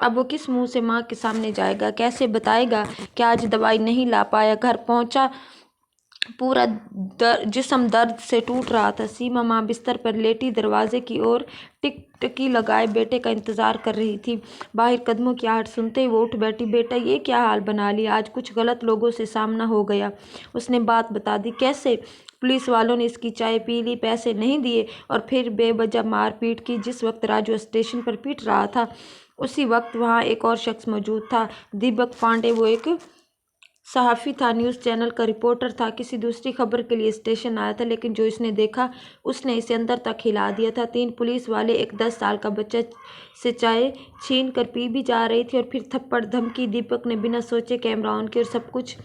اب وہ کس منہ سے ماں کے سامنے جائے گا؟ کیسے بتائے گا کہ آج دوائی نہیں لا پایا؟ گھر پہنچا پورا جسم درد سے ٹوٹ رہا تھا۔ سیما ماں بستر پر لیٹی دروازے کی اور ٹک ٹکی لگائے بیٹے کا انتظار کر رہی تھی۔ باہر قدموں کی آہٹ سنتے ہی وہ اٹھ بیٹھی۔ بیٹا یہ کیا حال بنا لیا؟ آج کچھ غلط لوگوں سے سامنا ہو گیا۔ اس نے بات بتا دی۔ کیسے؟ پولیس والوں نے اس کی چائے پی لی، پیسے نہیں دیے اور پھر بے وجہ مار پیٹ کی۔ جس وقت راجو اسٹیشن پر پیٹ رہا تھا اسی وقت وہاں ایک اور شخص موجود تھا، دیپک پانڈے۔ وہ ایک صحافی تھا، نیوز چینل کا رپورٹر تھا، کسی دوسری خبر کے لیے اسٹیشن آیا تھا، لیکن جو اس نے دیکھا اس نے اسے اندر تک ہلا دیا تھا۔ 3 پولیس والے ایک 10 سال کا بچہ سے چائے چھین کر پی بھی جا رہی تھی اور پھر تھپڑ دھمکی۔ دیپک نے بنا سوچے کیمرہ آن کیا اور سب کچھ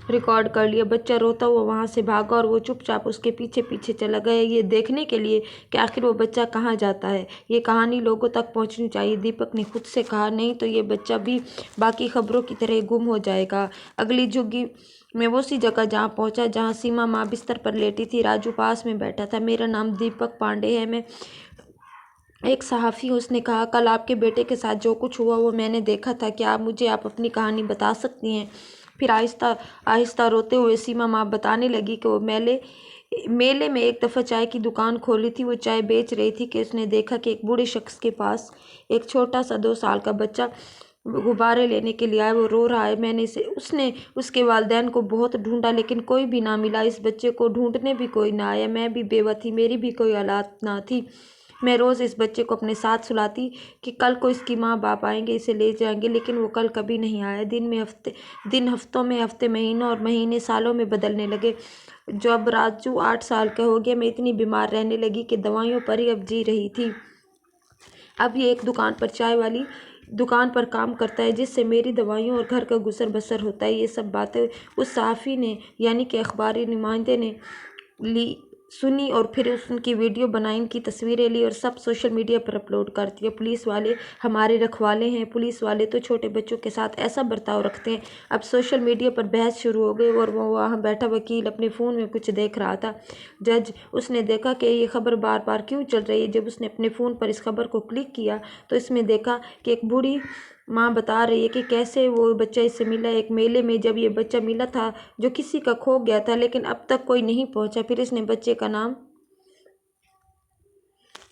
ریکارڈ کر لیا۔ بچہ روتا ہوا وہاں سے بھاگا اور وہ چپ چاپ اس کے پیچھے پیچھے چلا گیا، یہ دیکھنے کے لیے کہ آخر وہ بچہ کہاں جاتا ہے۔ یہ کہانی لوگوں تک پہنچنی چاہیے، دیپک نے خود سے کہا، نہیں تو یہ بچہ بھی باقی خبروں کی طرح گم ہو جائے گا۔ اگلی جھگی میں وہ اسی جگہ جہاں پہنچا جہاں سیما ماں بستر پر لیٹی تھی۔ راجو پاس میں بیٹھا تھا۔ میرا نام دیپک پانڈے ہے، میں ایک صحافی ہوں، اس نے کہا۔ کل آپ کے بیٹے کے ساتھ جو کچھ ہوا وہ میں نے دیکھا تھا، کیا مجھے آپ اپنی کہانی بتا سکتی ہیں؟ پھر آہستہ آہستہ روتے ہوئے سیما ماں بتانے لگی کہ وہ میلے میں ایک دفعہ چائے کی دکان کھولی تھی۔ وہ چائے بیچ رہی تھی کہ اس نے دیکھا کہ ایک بوڑھے شخص کے پاس ایک چھوٹا سا 2 سال کا بچہ غبارے لینے کے لیے آیا، وہ رو رہا ہے۔ اس نے اس کے والدین کو بہت ڈھونڈا لیکن کوئی بھی نہ ملا، اس بچے کو ڈھونڈنے بھی کوئی نہ آیا۔ میں بھی بیوہ تھی، میری بھی کوئی اولاد نہ تھی۔ میں روز اس بچے کو اپنے ساتھ سلاتی کہ کل کو اس کی ماں باپ آئیں گے، اسے لے جائیں گے، لیکن وہ کل کبھی نہیں آیا۔ دن ہفتوں میں، ہفتے مہینوں اور مہینے سالوں میں بدلنے لگے۔ جب راجو 8 سال کا ہو گیا میں اتنی بیمار رہنے لگی کہ دوائیوں پر ہی اب جی رہی تھی۔ اب یہ ایک دکان پر چائے والی دکان پر کام کرتا ہے جس سے میری دوائیوں اور گھر کا گزر بسر ہوتا ہے۔ یہ سب باتیں اس صحافی نے یعنی کہ اخباری نمائندے نے سنی اور پھر ان کی ویڈیو بنائی، ان کی تصویریں لی اور سب سوشل میڈیا پر اپلوڈ کر دیا۔ پولیس والے ہمارے رکھوالے ہیں، پولیس والے تو چھوٹے بچوں کے ساتھ ایسا برتاؤ رکھتے ہیں۔ اب سوشل میڈیا پر بحث شروع ہو گئی اور وہ وہاں بیٹھا وکیل اپنے فون میں کچھ دیکھ رہا تھا۔ جج، اس نے دیکھا کہ یہ خبر بار بار کیوں چل رہی ہے۔ جب اس نے اپنے فون پر اس خبر کو کلک کیا تو اس میں دیکھا کہ ایک بوڑھی ماں بتا رہی ہے کہ کیسے وہ بچہ اس سے ملا ایک میلے میں، جب یہ بچہ ملا تھا جو کسی کا کھو گیا تھا لیکن اب تک کوئی نہیں پہنچا۔ پھر اس نے بچے کا نام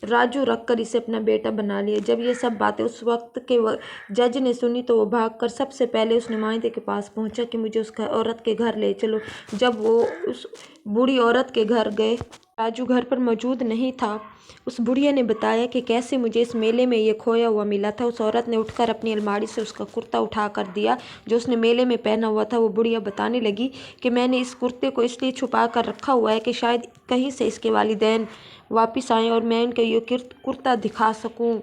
راجو رکھ کر اسے اپنا بیٹا بنا لیا۔ جب یہ سب باتیں اس وقت کے جج نے سنی تو وہ بھاگ کر سب سے پہلے اس نمائندے کے پاس پہنچا کہ مجھے اس عورت کے گھر لے چلو۔ جب وہ اس بوڑھی عورت کے گھر گئے راجو گھر پر موجود نہیں تھا۔ اس بڑھیا نے بتایا کہ کیسے مجھے اس میلے میں یہ کھویا ہوا ملا تھا۔ اس عورت نے اٹھ کر اپنی الماری سے اس کا کرتا اٹھا کر دیا جو اس نے میلے میں پہنا ہوا تھا۔ وہ بڑھیا بتانے لگی کہ میں نے اس کرتے کو اس لیے چھپا کر رکھا ہوا ہے کہ شاید کہیں سے اس کے والدین واپس آئیں اور میں ان کو یہ کرتا دکھا سکوں۔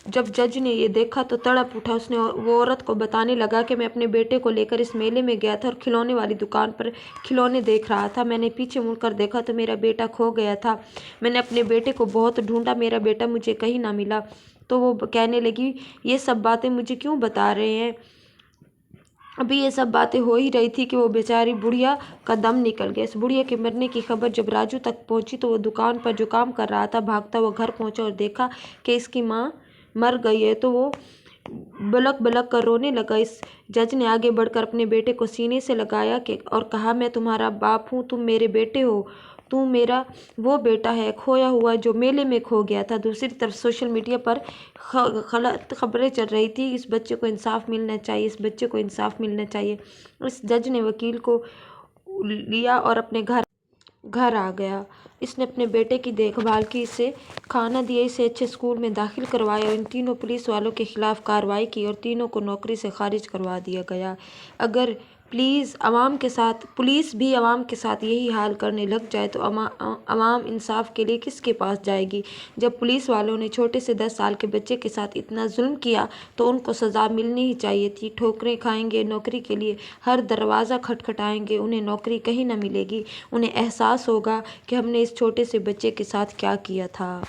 جب جج نے یہ دیکھا تو تڑپ اٹھا۔ اس نے وہ عورت کو بتانے لگا کہ میں اپنے بیٹے کو لے کر اس میلے میں گیا تھا اور کھلونے والی دکان پر کھلونے دیکھ رہا تھا۔ میں نے پیچھے مڑ کر دیکھا تو میرا بیٹا کھو گیا تھا۔ میں نے اپنے بیٹے کو بہت ڈھونڈا، میرا بیٹا مجھے کہیں نہ ملا۔ تو وہ کہنے لگی یہ سب باتیں مجھے کیوں بتا رہے ہیں؟ ابھی یہ سب باتیں ہو ہی رہی تھی کہ وہ بیچاری بڑھیا کا دم نکل گیا۔ اس بڑھیا کے مرنے کی خبر جب راجو تک پہنچی تو وہ دکان پر جو کام کر رہا تھا بھاگتا ہوا گھر پہنچا اور دیکھا کہ اس کی ماں مر گئی ہے تو وہ بلک بلک کر رونے لگا۔ اس جج نے آگے بڑھ کر اپنے بیٹے کو سینے سے لگایا اور کہا میں تمہارا باپ ہوں، تم میرے بیٹے ہو، تو میرا وہ بیٹا ہے کھویا ہوا جو میلے میں کھو گیا تھا۔ دوسری طرف سوشل میڈیا پر غلط خبریں چل رہی تھی، اس بچے کو انصاف ملنا چاہیے، اس بچے کو انصاف ملنا چاہیے۔ اس جج نے وکیل کو لیا اور اپنے گھر آ گیا۔ اس نے اپنے بیٹے کی دیکھ بھال کی، اسے کھانا دیا، اسے اچھے اسکول میں داخل کروایا اور ان تینوں پولیس والوں کے خلاف کارروائی کی اور تینوں کو نوکری سے خارج کروا دیا گیا۔ اگر پولیس بھی عوام کے ساتھ یہی حال کرنے لگ جائے تو عوام انصاف کے لیے کس کے پاس جائے گی؟ جب پولیس والوں نے چھوٹے سے 10 سال کے بچے کے ساتھ اتنا ظلم کیا تو ان کو سزا ملنی ہی چاہیے تھی۔ ٹھوکریں کھائیں گے، نوکری کے لیے ہر دروازہ کھٹکھٹائیں گے، انہیں نوکری کہیں نہ ملے گی۔ انہیں احساس ہوگا کہ ہم نے اس چھوٹے سے بچے کے ساتھ کیا کیا تھا۔